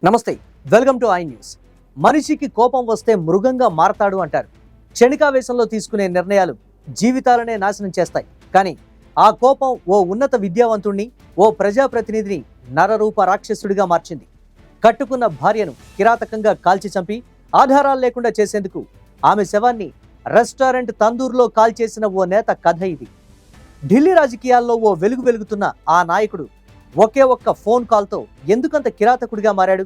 నమస్తే, welcome to I news. మనిషికి కోపం వస్తే మృగంగా మారతాడు అంటారు. క్షణికావేశంలో తీసుకునే నిర్ణయాలు జీవితాలనే నాశనం చేస్తాయి. కానీ ఆ కోపం ఓ ఉన్నత విద్యావంతుణ్ణి, ఓ ప్రజాప్రతినిధిని నరరూప రాక్షసుడిగా మార్చింది. కట్టుకున్న భార్యను కిరాతకంగా కాల్చి చంపి ఆధారాలు లేకుండా చేసేందుకు ఆమె శవాన్ని రెస్టారెంట్ తందూరులో కాల్చేసిన ఓ నేత కథ ఇది. ఢిల్లీ రాజకీయాల్లో ఓ వెలుగు వెలుగుతున్న ఆ నాయకుడు ఒకే ఒక్క ఫోన్ కాల్తో ఎందుకంత కిరాతకుడిగా మారాడు?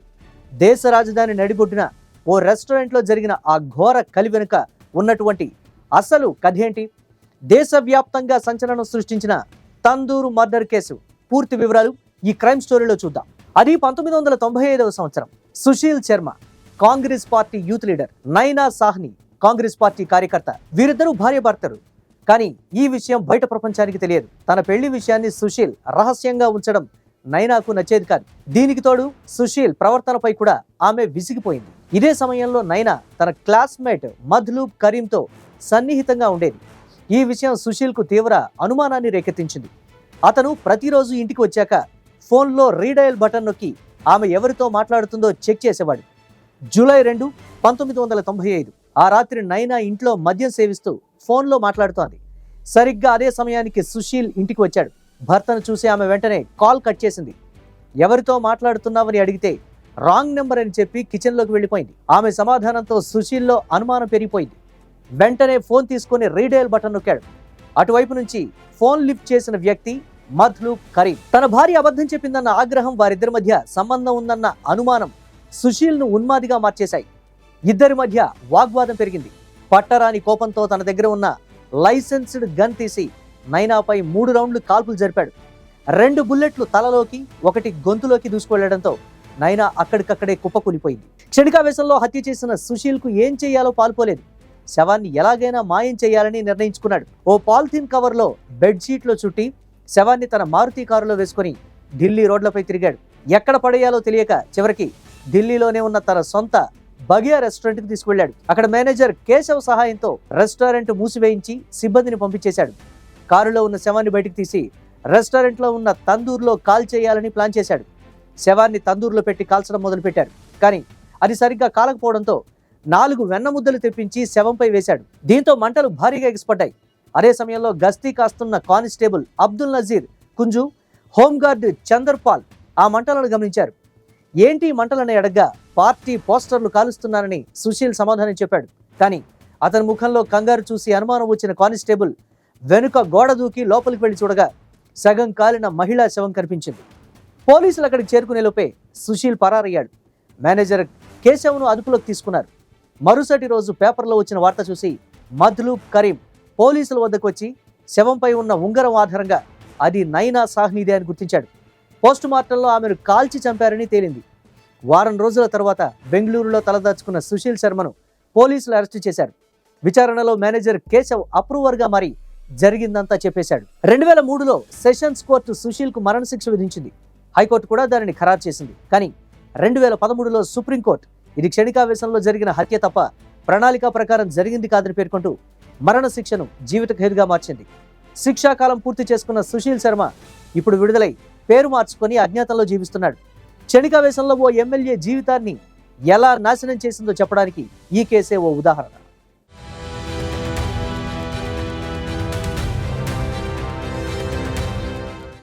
దేశ రాజధాని నడిబొడ్డున ఓ రెస్టారెంట్లో జరిగిన ఆ ఘోర కలి వెనుక ఉన్నటువంటి అసలు కథ ఏంటి? దేశవ్యాప్తంగా సంచలనం సృష్టించిన తందూరు మర్డర్ కేసు పూర్తి వివరాలు ఈ క్రైమ్ స్టోరీలో చూద్దాం. అది 1995వ సంవత్సరం. Sushil Sharma Congress party youth leader, నైనా సాహ్ని కాంగ్రెస్ పార్టీ కార్యకర్త. వీరిద్దరూ భార్యాభర్తలు. కానీ ఈ విషయం బయట ప్రపంచానికి తెలియదు. తన పెళ్లి విషయాన్ని సుశీల్ రహస్యంగా ఉంచడం నైనాకు నచ్చేది కాదు. దీనికి తోడు సుశీల్ ప్రవర్తనపై కూడా ఆమె విసిగిపోయింది. ఇదే సమయంలో నైనా తన క్లాస్మేట్ మధ్లూబ్ కరీంతో సన్నిహితంగా ఉండేది. ఈ విషయం సుశీల్కు తీవ్ర అనుమానాన్ని రేకెత్తించింది. అతను ప్రతిరోజు ఇంటికి వచ్చాక ఫోన్లో రీడయల్ బటన్ నొక్కి ఆమె ఎవరితో మాట్లాడుతుందో చెక్ చేసేవాడు. జూలై 2, 1995 ఆ రాత్రి నైనా ఇంట్లో మద్యం సేవిస్తూ ఫోన్లో మాట్లాడుతోంది. సరిగ్గా అదే సమయానికి సుశీల్ ఇంటికి వచ్చాడు. భర్తను చూసి ఆమె వెంటనే కాల్ కట్ చేసింది. ఎవరితో మాట్లాడుతున్నావని అడిగితే రాంగ్ నెంబర్ అని చెప్పి కిచెన్లోకి వెళ్ళిపోయింది. ఆమె సమాధానంతో సుశీల్లో అనుమానం పెరిగిపోయింది. వెంటనే ఫోన్ తీసుకుని రీడయల్ బటన్ నొక్కాడు. అటువైపు నుంచి ఫోన్ లిఫ్ట్ చేసిన వ్యక్తి మధ్లూబ్ కరీం. తన భార్య అబద్ధం చెప్పిందన్న ఆగ్రహం, వారిద్దరి మధ్య సంబంధం ఉందన్న అనుమానం సుశీల్ను ఉన్మాదిగా మార్చేశాయి. ఇద్దరి మధ్య వాగ్వాదం పెరిగింది. పట్టరాని కోపంతో తన దగ్గర ఉన్న లైసెన్స్డ్ గన్ తీసి నైనాపై 3 రౌండ్లు కాల్పులు జరిపాడు. 2 బుల్లెట్లు తలలోకి, 1 గొంతులోకి దూసుకువెళ్లడంతో నైనా అక్కడికక్కడే కుప్పకూలిపోయింది. క్షణికావేశంలో హత్య చేసిన సుశీల్కు ఏం చేయాలో పాల్పోలేదు. శవాన్ని ఎలాగైనా మాయం చేయాలని నిర్ణయించుకున్నాడు. ఓ పాలిథిన్ కవర్లో బెడ్షీట్లో చుట్టి శవాన్ని తన మారుతి కారులో వేసుకుని ఢిల్లీ రోడ్లపై తిరిగాడు. ఎక్కడ పడేయాలో తెలియక చివరికి ఢిల్లీలోనే ఉన్న తన సొంత బగియా రెస్టారెంట్కి తీసుకువెళ్ళాడు. అక్కడ మేనేజర్ కేశవ్ సహాయంతో రెస్టారెంట్ మూసివేయించి సిబ్బందిని పంపించేశాడు. కారులో ఉన్న శవాన్ని బయటికి తీసి రెస్టారెంట్లో ఉన్న తందూరులో కాల్ చేయాలని ప్లాన్ చేశాడు. శవాన్ని తందూరులో పెట్టి కాల్చడం మొదలుపెట్టారు. కానీ అది సరిగ్గా కాలకపోవడంతో 4 వెన్న ముద్దలు తెప్పించి శవంపై వేశాడు. దీంతో మంటలు భారీగా ఎగిసిపడ్డాయి. అదే సమయంలో గస్తీ కాస్తున్న constable Abdul Nazir Kunju, home guard Chanderpaul ఆ మంటలను గమనించారు. ఏంటి మంటలని అడగ్గా పార్టీ పోస్టర్లు కాలుస్తున్నానని సుశీల్ సమాధానం చెప్పాడు. కానీ అతని ముఖంలో కంగారు చూసి అనుమానం వచ్చిన కానిస్టేబుల్ వెనుక గోడ దూకి లోపలికి వెళ్లి చూడగా సగం కాలిన మహిళా శవం కనిపించింది. పోలీసులు అక్కడికి చేరుకునే లోపే సుశీల్ పరారయ్యాడు. మేనేజర్ కేశవ్ను అదుపులోకి తీసుకున్నారు. మరుసటి రోజు పేపర్లో వచ్చిన వార్త చూసి మధ్లూబ్ కరీం పోలీసుల వద్దకు వచ్చి శవంపై ఉన్న ఉంగరం ఆధారంగా అది నైనా సాహ్నిదే అని గుర్తించాడు. పోస్ట్ మార్టంలో ఆమెను కాల్చి చంపారని తేలింది. వారం రోజుల తర్వాత బెంగళూరులో తలదాచుకున్న సుశీల్ శర్మను పోలీసులు అరెస్టు చేశారు. విచారణలో మేనేజర్ కేశవ్ అప్రూవర్గా మారి జరిగిందంతా చెప్పేశాడు. 2003లో సెషన్స్ కోర్టు సుశీల్కు మరణశిక్ష విధించింది. హైకోర్టు కూడా దానిని ఖరారు చేసింది. కానీ 2013లో సుప్రీంకోర్టు ఇది క్షణికావేశంలో జరిగిన హత్య తప్ప ప్రణాళిక ప్రకారం జరిగింది కాదని పేర్కొంటూ మరణశిక్షను జీవిత ఖైదుగా మార్చింది. శిక్షాకాలం పూర్తి చేసుకున్న సుశీల్ శర్మ ఇప్పుడు విడుదలై పేరు మార్చుకొని అజ్ఞాతంలో జీవిస్తున్నాడు. క్షణికావేశంలో ఓ ఎమ్మెల్యే జీవితాన్ని ఎలా నాశనం చేసిందో చెప్పడానికి ఈ కేసే ఓ ఉదాహరణ.